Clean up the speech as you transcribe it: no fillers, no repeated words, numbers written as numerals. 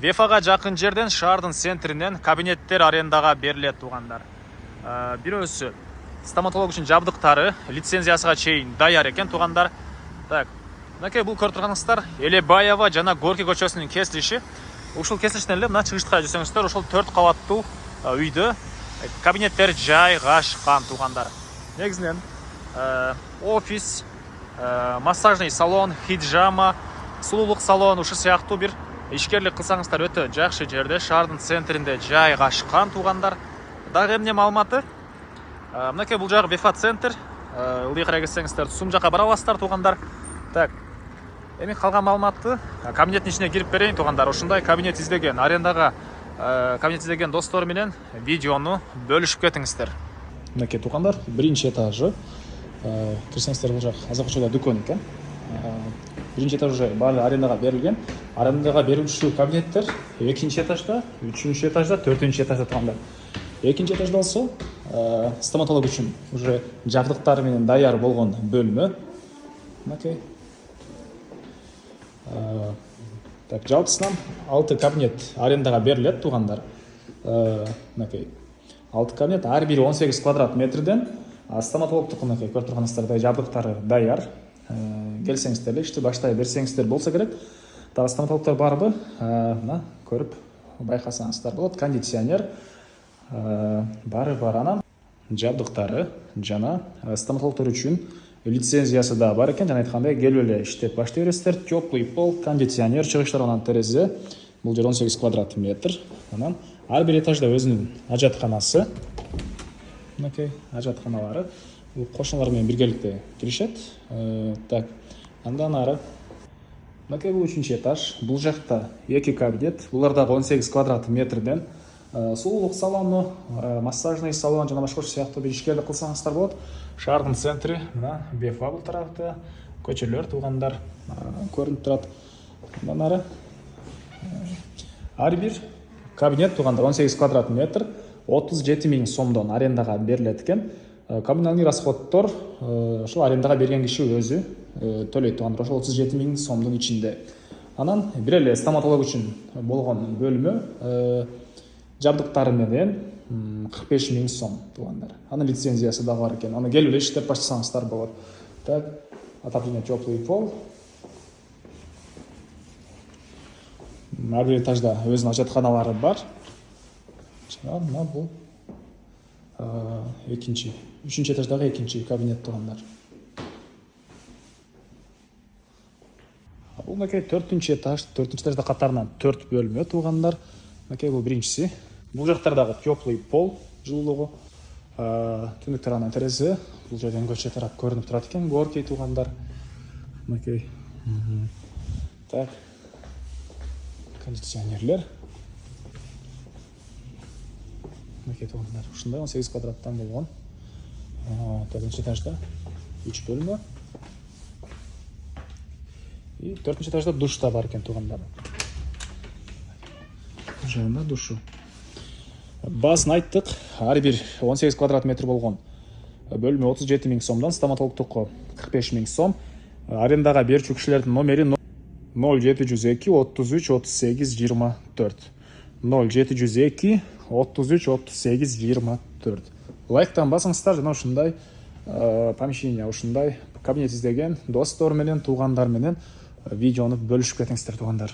Вефага жакын жерден шаардын центринен кабинеттер арендага берилет туугандар. Бирөөсү стоматолог үчүн жабдыктары лицензиясыга чейин даяр экен туугандар. Так, мынакей бул көрүп турганыңыздар Элебаева жана Горький көчөсүнүн кесилиши. Ушул кесилиштен эле мына чыгыштка жүрсөңүздөр ошол 4 кабаттуу үйдө кабинеттер жайгашкан туугандар. Негизинен офис, массажный салон, хиджама, сулуулук салон ушул сыяктуу бир ишкерлик кылсаңыздар өтө жакшы жерде, шаардын центринде жайгашкан туугандар. Дагы эмне маалыматы? Мынакей бул жагы Вефа центр. Ылдый карай кетсеңиздер сум жака бара аласыздар туугандар. Так. Эми калган маалыматты кабинеттин ичине кирип берейин туугандар. Ушундай кабинет издеген, арендага кабинет издеген достор менен видеону бөлүшүп кетиңиздер. Мынакей туугандар, биринчи этажы. Кирсеңиздер бул жак азак учурда дүкөн экен. Биринчи этаж уже баары арендага берилген. Арендага берилүүчү кабинеттер экинчи этажда, үчүнчү этажда, төртүнчү этажда туугандар. Экинчи этажда болсо стоматолог үчүн уже жабдыктары менен даяр болгон бөлмө. Мынакей. Так, жалпысынан 6 кабинет арендага берилет туугандар. Мынакей. 6 кабинет, ар бири 18 квадрат метрден. Стоматологдук мынакей көрүп турганыңыздардай жабдыктары даяр. Келсеңиздер эле ишти баштай берсеңиздер болсо керек. Дагы стоматологдор барбы? Мына көрүп байкасаңыздар болот. Кондиционер бары бар, анан жабдыктары жана стоматологдор үчүн лицензиясы да бар экен. Жана айткандай келип эле иштеп баштай бересиздер. Теплый пол, кондиционер, чыгыштар менен терезе. Бул жер 18 квадрат метр. Анан ар бир этажда өзүнүн ажатканасы. Мынакей ажатканалары. Бул кошуналар менен биргеликте киришет. Так, андан ары мынакей бул 3-чү этаж. Бул жакта 2 кабинет. Булар дагы 18 квадрат метрден. Сулуулук салону, массажный салон жана башка сыяктуу бир ишкерлик кылсаңыздар болот. Шаардын центри мына Вефа бул тарапта, көчөлөр туугандар көрүнүп турат. Андан ары ар бир кабинет туугандар 18 квадрат метр, 37 000 сомдон арендага берилет экен. Коммуналдык расходдор ошол арендага берген киши өзү төлөйт туугандар. Ошол 37 000 сомдун ичинде. Анан бир эле стоматолог үчүн болгон бөлмө жабдыктары менен 45 000 сом туугандар. Анын лицензиясы дагы бар экен. Аны келип эле иштеп баштасаңыздар болот. Так, отопление теплый пол. Ар бир этажда өзүнүн ажатканалары бар. Мына бул экинчи, үчүнчү этаждагы экинчи кабинет туугандар. Бул мынакей 4-чү этаж, 4-чү этажда катарынан 4 бөлмө туугандар. Мынакей бул биринчиси. Бул жактардагы теплый пол, жылуулугу, түндүк тарабынан терезе. Бул жерден көчө тарап көрүнүп турат экен, Горький туугандар. Мынакей. Так. Кондиционерлер. Мынакей туугандар. Ушундай 18 квадраттан болгон. 4-чү этажда 3 бөлмө. И 4-чү этажда душ да бар экен туугандар. Жанында душу. Базын айттык, ар бир 18 квадрат метр болгон бөлмө 37 000 сомдон, стоматологдуку 45 000 сом. Арендага берүүчү кишилердин номери 0702 33 38 24. 0702 33 38 24. Лайктан басыңыздар, жана ушундай помещение, ушундай кабинет издеген достор менен, туугандар менен видеону бөлүшүп кетиңиздер туугандар.